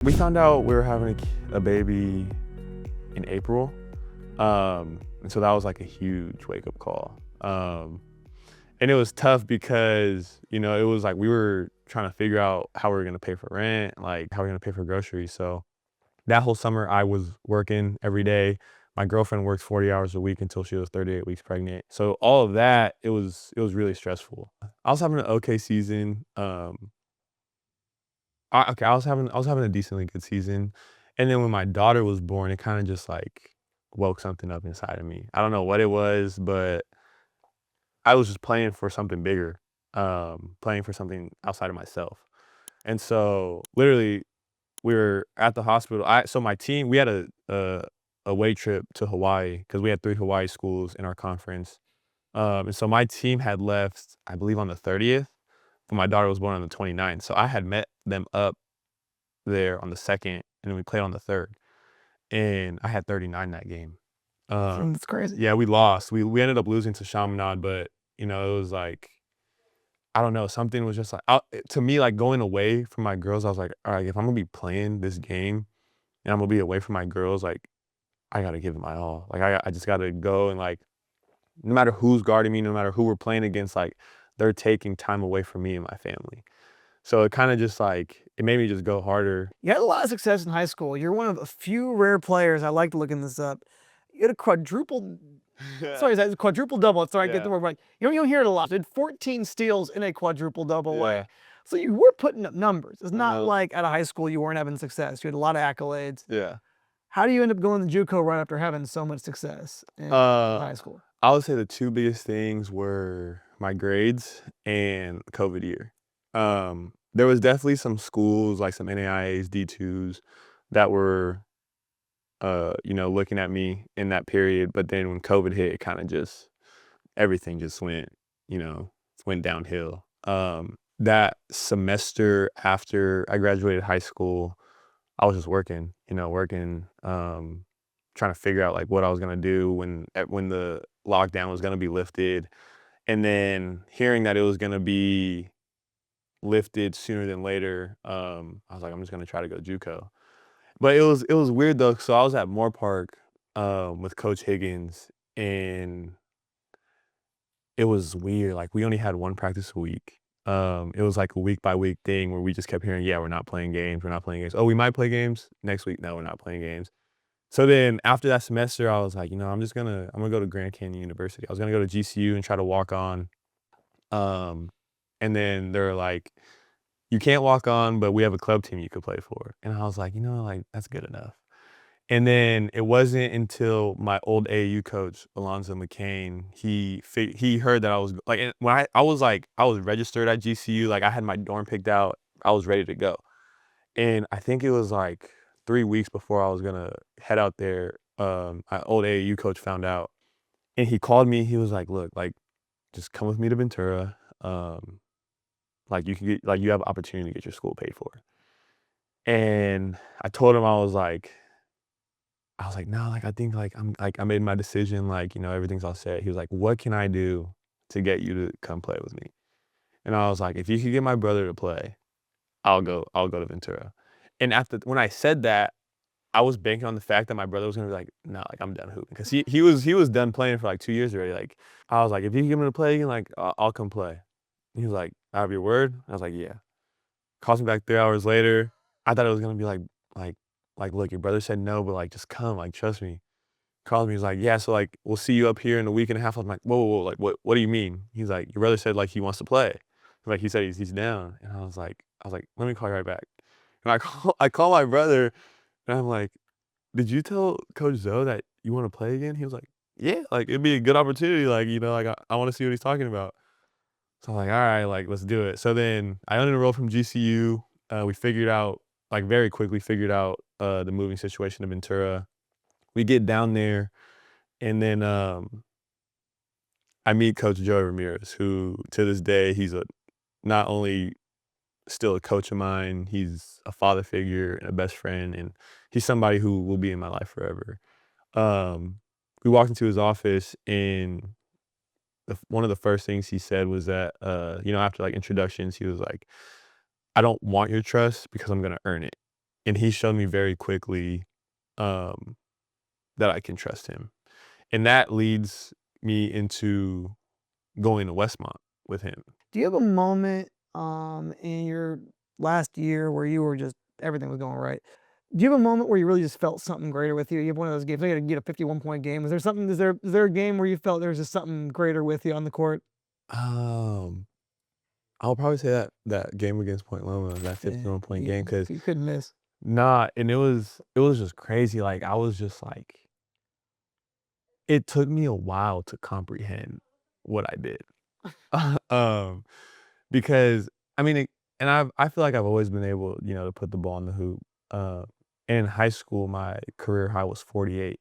We found out we were having a baby in April. And so that was like a huge wake-up call. And it was tough because, it was like we were trying to figure out how we were gonna pay for rent, like how we were gonna pay for groceries. So that whole summer I was working every day. My girlfriend worked 40 hours a week until she was 38 weeks pregnant. So all of that, it was really stressful. I was having an okay season. I was having a decently good season, and then when my daughter was born, it kinda just, like, woke something up inside of me. I don't know what it was, but I was just playing for something bigger, playing for something outside of myself, and so, literally, we were at the hospital. So my team, we had a away trip to Hawaii because we had 3 Hawaii schools in our conference, and so my team had left, I believe, on the 30th, but my daughter was born on the 29th, so I had met them up there on the 2nd, and then we played on the 3rd, and I had 39 that game. That's crazy. Yeah, we lost. We ended up losing to Chaminade, but, it was like, I don't know, something was just like to me, like, going away from my girls, I was like, "Alright, if I'm gonna be playing this game and I'm gonna be away from my girls, like, I gotta give it my all." Like, I just gotta go and, like, no matter who's guarding me, no matter who we're playing against, like, they're taking time away from me and my family. So it kinda just, like, it made me just go harder. You had a lot of success in high school. You're one of a few rare players, I liked looking this up. You had a quadruple double. Sorry, I get the Yeah. word right. You don't hear it a lot. You had 14 steals in a quadruple double, Yeah. so you were putting up numbers. It's not Uh-huh. like out of high school you weren't having success. You had a lot of accolades. Yeah. How do you end up going to JUCO right after having so much success in Uh, high school? I would say the 2 biggest things were my grades and COVID year. There was definitely some schools, like some NAIAs, D2s that were, looking at me in that period, but then when COVID hit, it kinda just everything just went downhill. That semester after I graduated high school, I was just working, trying to figure out, like, what I was gonna do when the lockdown was gonna be lifted, and then hearing that it was gonna be lifted sooner than later, I was like, "I'm just gonna try to go JUCO." But it was weird, though, so I was at Moore Park, with Coach Higgins, and it was weird, like, we only had 1 practice a week. It was like a week by week thing where we just kept hearing, "Yeah, we're not playing games, we're not playing games. Oh, we might play games next week. No, we're not playing games." So then after that semester, I was like, I'm gonna go to Grand Canyon University. I was gonna go to GCU and try to walk on. Um, and then they're like, "You can't walk on, but we have a club team you could play for." And I was like, like, that's good enough. And then it wasn't until my old AAU coach, Alonzo McCain, he heard that I was like, and when I was registered at GCU, like I had my dorm picked out, I was ready to go. And I think it was like 3 weeks before I was gonna head out there, my old AAU coach found out, and he called me, he was like, "Look, like, just come with me to Ventura, like, you have an opportunity to get your school paid for." And I told him, "No, like, I think, like, I made my decision, like, everything's all set." He was like, "What can I do to get you to come play with me?" And I was like, "If you could get my brother to play, I'll go to Ventura." And when I said that, I was banking on the fact that my brother was gonna be like, "No, like, I'm done hooping," 'cause he was done playing for, like, 2 years already, like, I was like, "If you can get me to play again, like, I'll come play." He was like, "I have your word?" I was like, "Yeah." Calls me back 3 hours later. I thought it was gonna be like "Look, your brother said no, but, like, just come, like, trust me." Calls me, he's like, "Yeah, so, like, we'll see you up here in a week and a half." I'm like, "Whoa, whoa, whoa, like, what do you mean?" He's like, "Your brother said, like, he wants to play." Like, he said he's down, and I was like, "Let me call you right back." And I call my brother, and I'm like, "Did you tell Coach Zoe that you wanna play again?" He was like, "Yeah, like, it'd be a good opportunity, like, like, I wanna see what he's talking about." So I'm like, "Alright, like, let's do it." So then I unenrolled from GCU, we figured out, like, very quickly figured out, the moving situation in Ventura. We get down there, and then, I meet Coach Joey Ramirez, who to this day, he's not only still a coach of mine, he's a father figure and a best friend, and he's somebody who will be in my life forever. Um, we walked into his office, and one of the first things he said was that, after like introductions, he was like, "I don't want your trust because I'm gonna earn it." and he showed me very quickly, um, that I can trust him, and that leads me into going to Westmont with him. Do you have a moment in your last year where you were just everything was going right? Do you have a moment where you really just felt something greater with you? You have one of those games. I got to get a 51-point game. Is there something? Is there a game where you felt there was just something greater with you on the court? Um, I'll probably say that game against Point Loma, that Yeah, 51-point game, you, 'cause you couldn't miss. nah, and it was just crazy, like, I was just like it took me a while to comprehend what I did. Um, because, I mean, and I feel like I've always been able, to put the ball in the hoop. Uh, in high school, my career high was 48,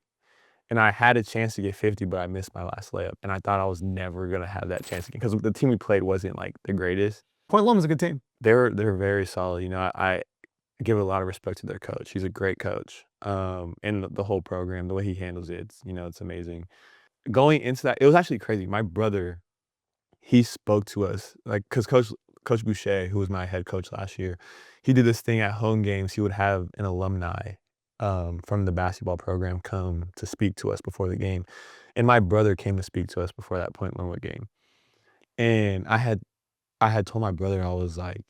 and I had a chance to get 50, but I missed my last layup, and I thought I was never gonna have that chance again because the team we played wasn't, like, the greatest. Point Loma's a good team. They're very solid, I give a lot of respect to their coach. He's a great coach, and the whole program, the way he handles it, it's amazing. Going into that, it was actually crazy. My brother, he spoke to us, like, because Coach Boucher, who was my head coach last year, he did this thing at home games. He would have an alumni, from the basketball program come to speak to us before the game, and my brother came to speak to us before that Point Loma game, and I had told my brother, I was like,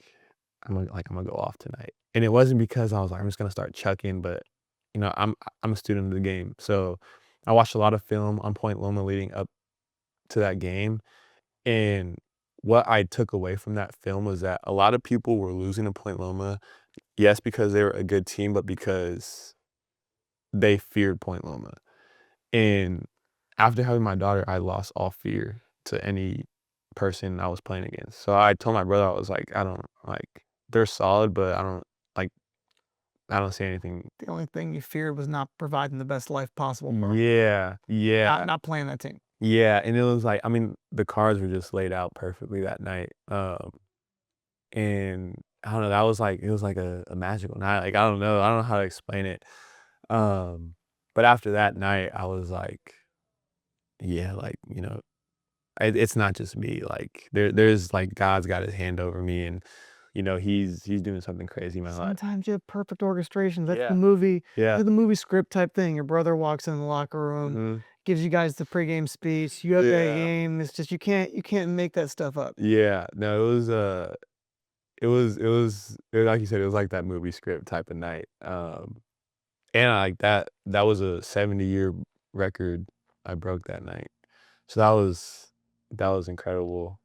"I'm gonna go off tonight," and it wasn't because I was like, "I'm just gonna start chucking," but, I'm a student of the game, so I watched a lot of film on Point Loma leading up to that game, and what I took away from that film was that a lot of people were losing to Point Loma, yes, because they were a good team, but because they feared Point Loma, and after having my daughter, I lost all fear to any person I was playing against. So I told my brother, I was like, "I don't like, they're solid, but like, I don't see anything." The only thing you feared was not providing the best life possible for 'em. Yeah, Not yeah, not playing that team. yeah, and it was like, I mean, the cards were just laid out perfectly that night, and I don't know, that was like, it was like a magical night, like, I don't know how to explain it, but after that night, I was like, yeah, like, it's not just me, like, there's, like, God's got his hand over me, and, he's doing something crazy in my life. Sometimes you have perfect orchestration. That's the Yeah, movie yeah, that's the movie script type thing. Your brother walks in the locker room, mhm, gives you guys the pregame speech. You have that yeah, game. It's just you can't make that stuff up. yeah, no, it was like you said, it was like that movie script type of night, and like that was a 70-year record I broke that night, so that was incredible.